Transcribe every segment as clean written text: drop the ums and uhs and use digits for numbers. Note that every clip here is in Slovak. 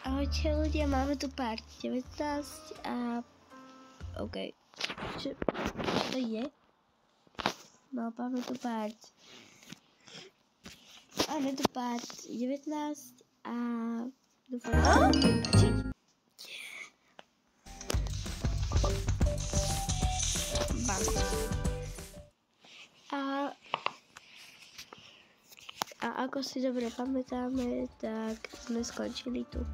Ahojte ľudia, máme tu part 19 a OK. Čo to je? No, máme tu part. Máme tu part 19 a dúfam, že to budem točiť. Bam. A ako si dobre pamätáme, tak sme skončili tu.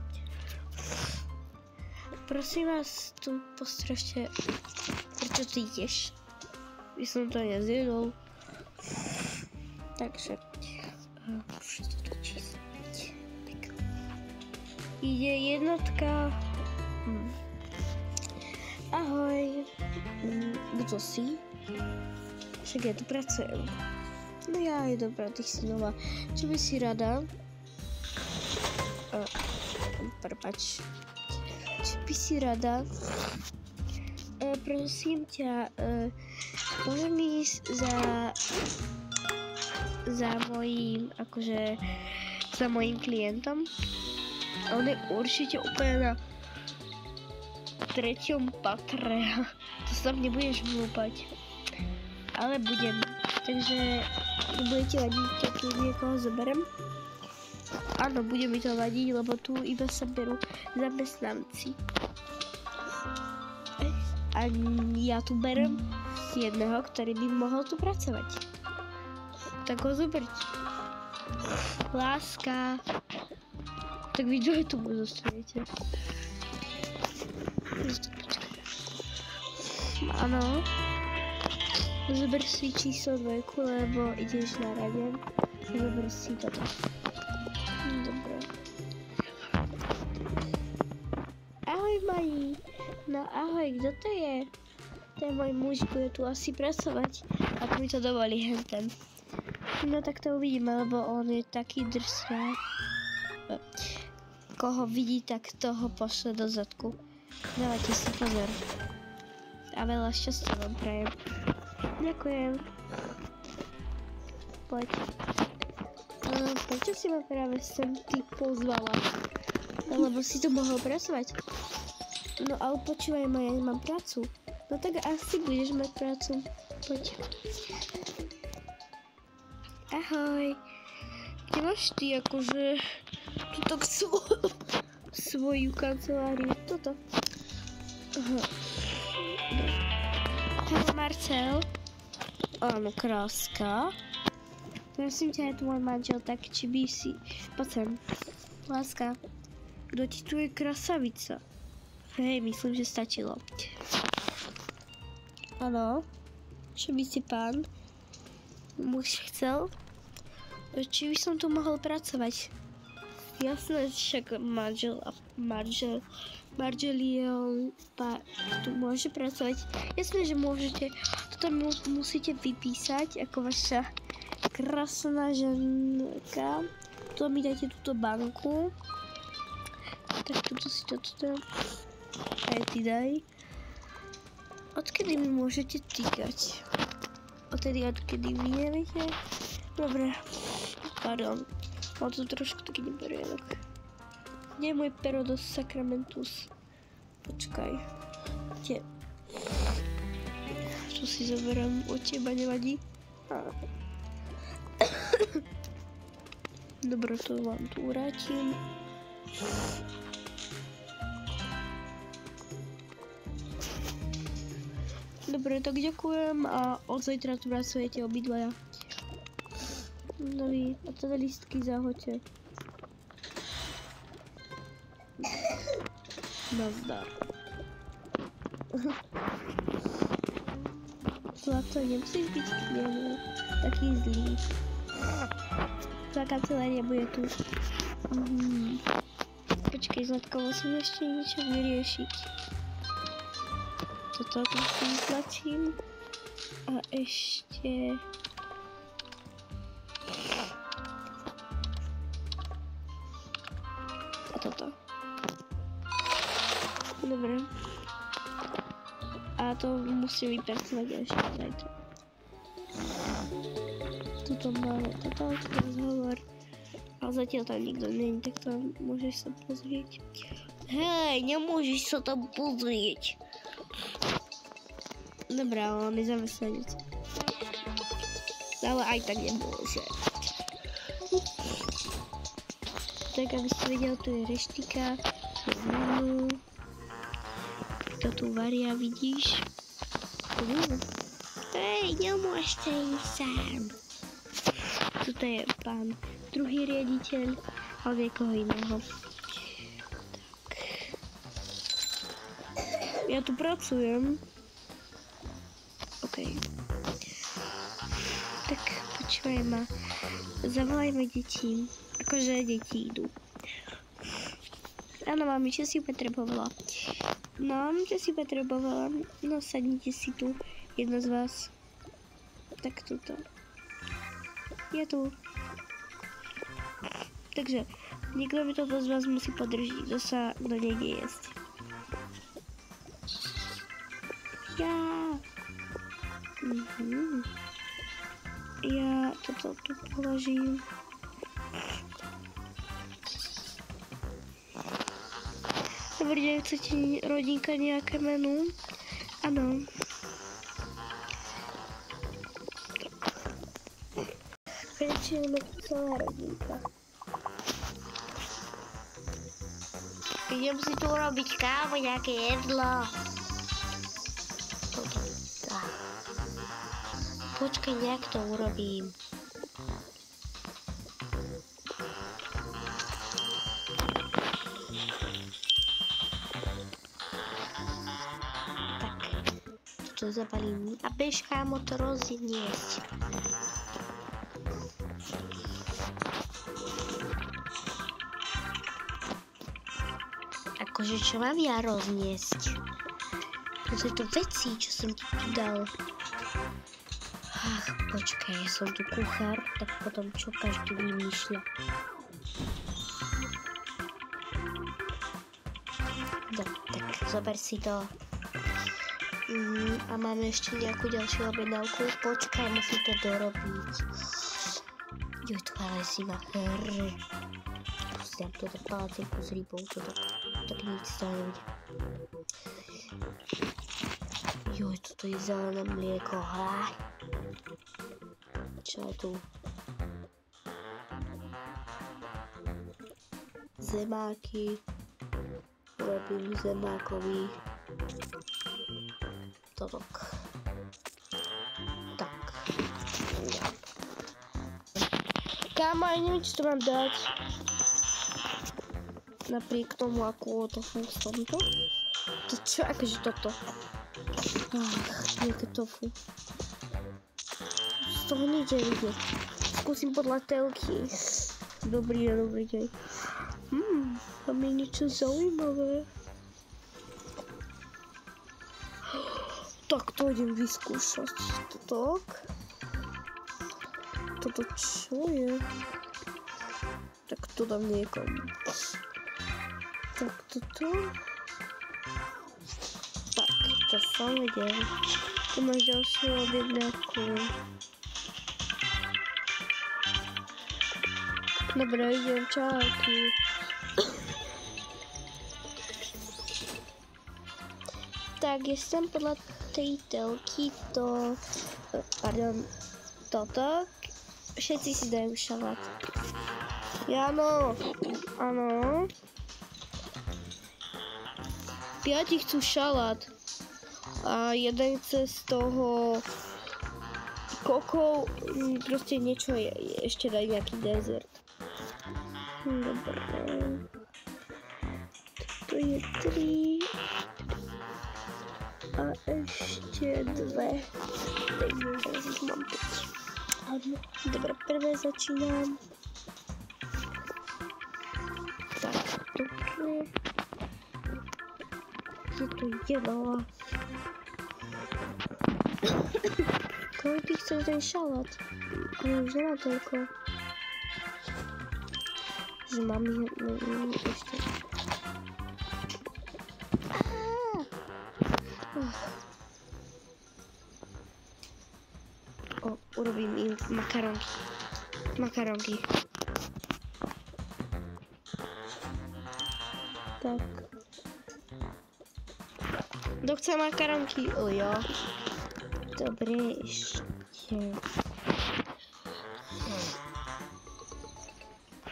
Prosím vás, tu postražte, prečo ty ideš? By som to nezjedol. Takže, už to točí. Ide jednotka. Ahoj. Kto si? Však ja tu pracujem. No ja je dobrá tých synova. Čo by si rada? Prepáč. Čo by si rada? Prosím ťa, môžem ísť za mojím, akože, za mojím klientom? On je určite úplne na 3. patre. To sa tam nebudeš vlúpať. Ale budem. Takže budete vadiť, keď tu niekoho zoberiem? Áno, bude mi to vadiť, lebo tu iba sa berú zamestnanci. A ja tu berem jedného, ktorý by mohol tu pracovať. Tak ho zoberte. Láska. Tak vy dvoje tu zostanete. Áno. Zober si číslo 2, lebo ideš na rade. Zober si toto. Dobre. Ahoj, Mají. No ahoj, kto to je? To je môj muž, bude tu asi pracovať. Ak mi to dovolí henten. No tak to uvidíme, lebo on je taký drsný. Koho vidí, tak toho pošle do zadku. Dávajte si pozor. A veľa šťastia vám prajem. Ďakujem. Poď. Prečo si ma práve sem ty pozvala? Lebo si tu mohol pracovať. No ale počúvaj ma, ja nemám prácu. No tak asi budeš mať prácu. Poď. Ahoj. Kde máš ty akože túto svoju kanceláriu? Toto. Aha. Ahoj Marcel. Áno, kráska. Prosím ťa, je tu môj manžel, tak či by si... Poď sem. Láska. Kto ti tu je krasavica? Hej, myslím, že stačilo. Áno. Čo by si pán muž chcel? Či by som tu mohol pracovať? Jasné, však Margeliel tu môže pracovať. Jasné, že môžete. Toto musíte vypísať ako vaša krásna ženka. Tu mi dajte túto banku. Tak toto si toto. Aj ty daj. Odkedy mi môžete týkať? Odkedy vy neviete? Dobre. Pardon. Mám tu trošku taký neporiadok. Kde je môj pero do Sacramentus? Počkaj. Kde? Čo si zoberám? Od teba nevadí? Dobre, to vám tu vrátim. Dobre, tak ďakujem a od zajtra tu pracujete obidvaja. Dobrý, a teda lístky zahoďte. Nazdar. Zlato, nemusíš byť k nemu taký zlý. Tá kancelária bude tu. Počkej, Zlatko, musím ešte niečo vyriešiť. Toto tu si vytlačím. A ešte... A toto. Dobre. A to musím vypracovať ešte zajtra. Tuto máme toto rozhovor. Ale zatiaľ tam nikto není, tak to môžeš sa pozrieť. Hej, nemôžeš sa tam pozrieť. Dobrá, ale on je zamestnanec. Ale aj tak nemôže. Tak, aby ste vedeli, tu je reštika, je menu. To tu varia, vidíš? Hej, nemôžete ísť sám. Tuto je pán druhý riaditeľ, ale niekoho iného. Tak. Ja tu pracujem. OK. Tak, počúvaj ma. Zavolajme deti. Akože deti idú. Áno, mami, čo si potrebovala? No, čo si potrebovala? No, sadnite si tu. Jedno z vás. Tak tuto. Ja tu. Takže, niekto mi toto z vás musí podržiť. To sa do nejde jesť. Ja. Ja toto tu položím. Dobrý deň, chcete rodinka nejaké menu? Áno. Prečíme celá rodinka. Idem si tu urobiť kávu, nejaké jedlo. Počkaj, nejak to urobím. To zapalím a bežkám to rozniesť. Akože čo mám ja rozniesť? To sú to veci, čo som ti tu dal. Ach, počkaj, ja som tu kuchár, tak potom čo každý vymýšľa. No, tak zober si to. A máme ešte nejakú ďalšiu objednávku. Počkaj, musím to dorobiť. Joj, to ale zima. Pustia toto palácienku s rybou. To tak nič z toho nebude. Joj, toto je zelené mlieko. Čo je tu? Zemáky. Urobím zemákový. Tak. Kámo, ja neviem, čo to mám dať. Napriek tomu, ako tofu s tomto. To čo, akože toto? Nejaké tofu. Z toho nič nevidieť. Skúsim podľa telky. Dobrý deň. Tam je niečo zaujímavé. Tak to idem vyskúšať. Toto čo je? Tak to dám niekam. Tak toto. Tak, to som vedel. Tu máš ďalšiu objednávku. Dobre, idem, čauky. Tak, jestem podľa tej telky toto. Všetci si dajú šalát. Áno. 5 chcú šalát. A jeden chce z toho kokov, proste niečo ešte daj nejaký dezert. Dobre. To je 3. A ešte 2. Takže teraz ich mám 5. Dobre, prvé začínam. Tak, dobre. Je to jedlo. Koľko ty chceš ten šalát? Ale už nemá toľko. Že mám ešte. Urobím im makaronky. Tak. Kto chce makaronky? O jo. Dobre, ešte.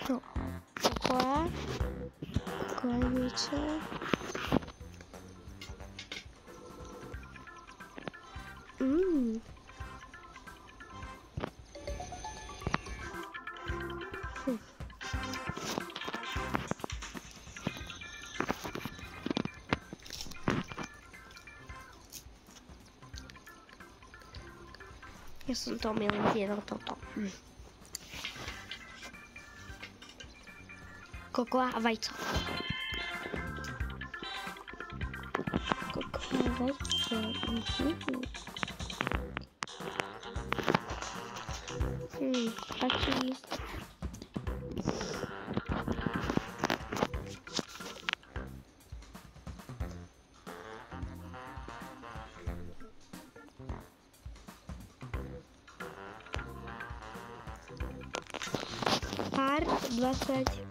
No. Kokoa. Kokoa niečo. Ja som to milý zjedol toto. Kokoa a vajco. Kokoa a vajco. Taký. Pár 20